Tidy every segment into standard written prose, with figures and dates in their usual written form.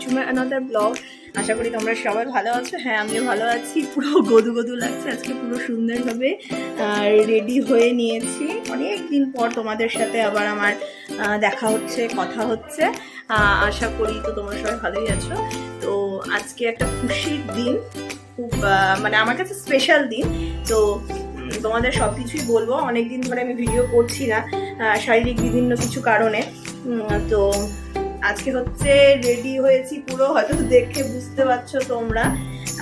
Two my another blog. আশা করি তোমরা সবাই ভালো আছো। হ্যাঁ, আমিও ভালো আছি। পুরো গদু গদু লাগছে আজকে, পুরো সুন্দরভাবে রেডি হয়ে নিয়েছি। অনেক দিন পর তোমাদের সাথে আবার আমার দেখা হচ্ছে, কথা হচ্ছে। আশা করি তো তোমরা সবাই ভালোই আছো। তো আজকে একটা খুশির দিন, খুব মানে আমার কাছে স্পেশাল দিন। তো তোমাদের সব কিছুই বলবো। অনেকদিন ধরে আমি ভিডিও করছি না, শারীরিক বিভিন্ন কিছু কারণে। তো আজকে হচ্ছে রেডি হয়েছি পুরো, হয়তো দেখে বুঝতে পারছো তোমরা।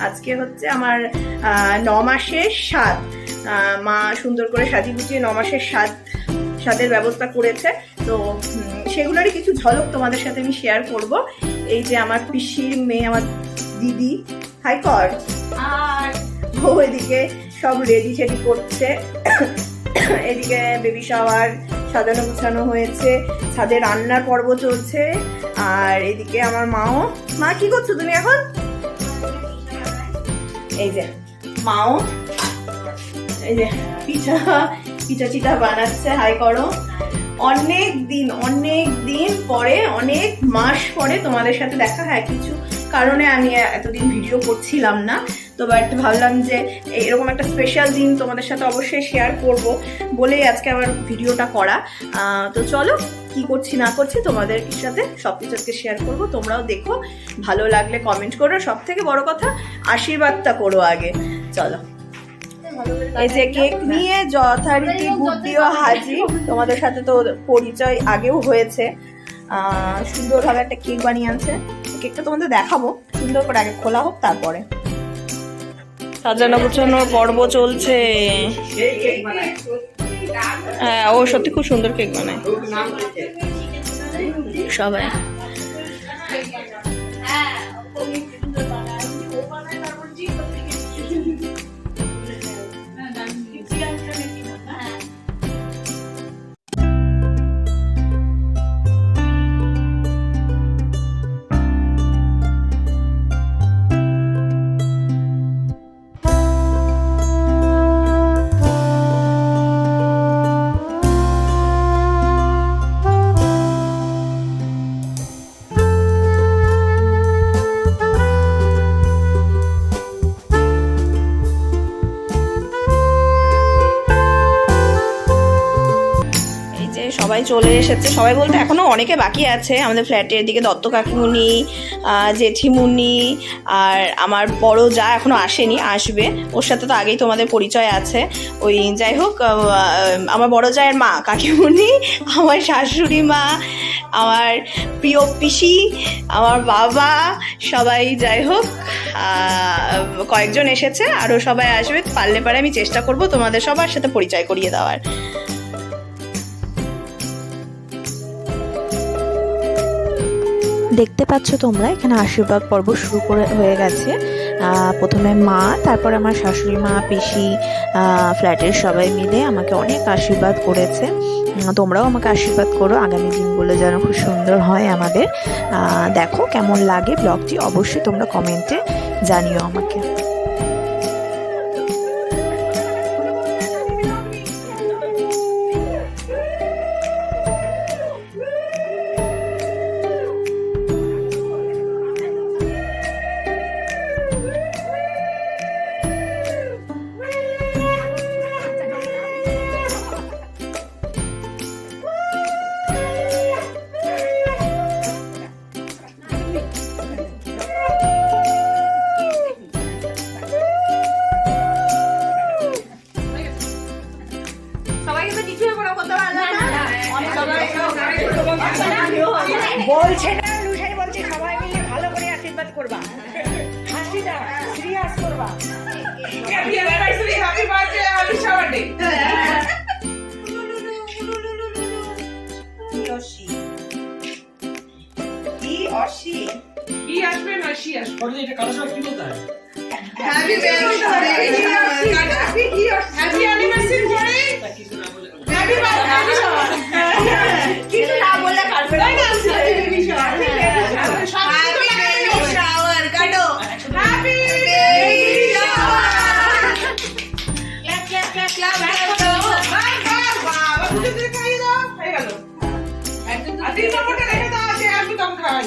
আজকে হচ্ছে আমার 9 মাসের স্বাদ। মা সুন্দর করে সাজিয়ে গুছিয়ে 9 মাসের স্বাদের ব্যবস্থা করেছে। তো সেগুলোরই কিছু ঝলক তোমাদের সাথে আমি শেয়ার করব। এই যে আমার পিসির মেয়ে, আমার দিদি, হাই কর, আর ও এদিকে সব রেডি শেডি করছে। এদিকে বেবি শাওয়ার সাজানো গুছানো হয়েছে, ছাদে রান্নার পর্ব চলছে। আর এদিকে আমার মাও, মা কি করছো তুমি এখন? এই যে মাও এই যে পিঠা চিঠা বানাচ্ছে। হাই করো। অনেক দিন পরে, অনেক মাস পরে তোমাদের সাথে দেখা। হ্যাঁ, কিছু কারণে আমি এতদিন ভিডিও করছিলাম না, তো বাট ভাবলাম যে এরকম একটা স্পেশাল দিন তোমাদের সাথে অবশ্যই শেয়ার করব বলেই আজকে আবার ভিডিওটা করা। তো চলো, কি করছি না করছি তোমাদের সাথে সব কিছু আজকে শেয়ার করব। তোমরাও দেখো, ভালো লাগলে কমেন্ট করো, সব থেকে বড় কথা আশীর্বাদটা করো আগে। চলো, এই যে কেক নিয়ে যথারীতি গুড্ডিও হাজির। তোমাদের সাথে তো পরিচয় আগেও হয়েছে। সুন্দরভাবে একটা কেক বানিয়ে আনছে। কেকটা তোমাদের দেখাবো, সুন্দর করে আগে খোলা হোক, তারপরে সাজানো গুছানো পর্ব চলছে। হ্যাঁ, ও সত্যি খুব সুন্দর কেক বানায় সবাই। সবাই চলে এসেছে, সবাই বলতে এখনো অনেকে বাকি আছে। আমাদের ফ্ল্যাটের দিকে দত্ত কাকিমুনি, জেঠিমুনি, আর আমার বড় যা এখনো আসেনি, আসবে। ওর সাথে তো আগেই তোমাদের পরিচয় আছে। ওই যাই হোক, আমার বড় জায়ের মা কাকিমুনি, আমার শাশুড়ি মা, আমার প্রিয় পিসি, আমার বাবা, সবাই যাই হোক কয়েকজন এসেছে, আরও সবাই আসবে। পারলে পারে আমি চেষ্টা করব তোমাদের সবার সাথে পরিচয় করিয়ে দেওয়ার। দেখতে পাচ্ছ তোমরা, এখানে আশীর্বাদ পর্ব শুরু হয়ে গেছে। প্রথমে মা, তারপর আমার শাশুড়ি মা, পিসি, ফ্ল্যাটের সবাই মিলে আমাকে অনেক আশীর্বাদ করেছে। তোমরাও আমাকে আশীর্বাদ করো, আগামী দিনগুলো যেন খুব সুন্দর হয় আমাদের। দেখো কেমন লাগে ব্লগটি, অবশ্যই তোমরা কমেন্টে জানিও আমাকে। বলছে না লুসাই, বলছে সবাই মিলে ভালো করে আশীর্বাদ করবা, হাসি দাও, সিরিয়াস করবা। Happy anniversary, happy birthday, happy shower day. কি আসবে না শি আসবে। পরে এটা কালো শাওয়ার কি বলতে হয়? হ্যাপি অ্যানিভার্সারি, হ্যাপি অ্যানিভার্সারি পরে কিছু না বলে হ্যাপি বার্থডে শাওয়ার, কিছু না বললে কাটবে না। হ্যাপি শাওয়ার কাটো, happy shower, clap clap clap clap. বাবা দুটো খাইয়ে দাও, হয়ে গেল। একদম আদি নম্বরটা রেখে দাও, আছে আসবে তখন খাওয়াই।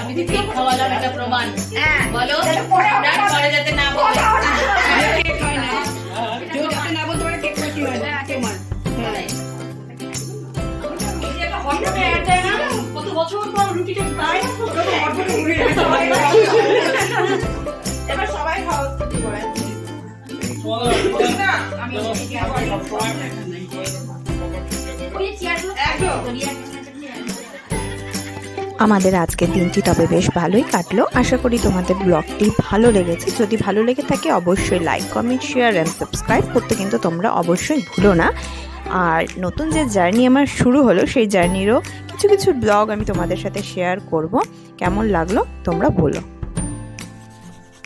আমি যে কেক খাওয়ালাম এটা প্রমাণ। হ্যাঁ বলো এটা পরে আমরা রাত পরে যাতে না বলে। কেক হয় না কেউ যাতে না বলতে পারে কেক কচি হয় না তোমার কত বছর পর রুটিটা খাই এবার সবাই খাওয়া শুরু করে আমাদের আজকের দিনটি তবে বেশ ভালোই কাটলো। আশা করি তোমাদের ব্লগটি ভালো লেগেছে। যদি ভালো লেগে থাকে অবশ্যই like, comment, share and subscribe করতে কিন্তু তোমরা অবশ্যই ভুলো না। আর নতুন যে জার্নি আমার শুরু হলো সেই জার্নিরও কিছু কিছু ব্লগ আমি তোমাদের সাথে শেয়ার করব। কেমন লাগলো তোমরা বলো।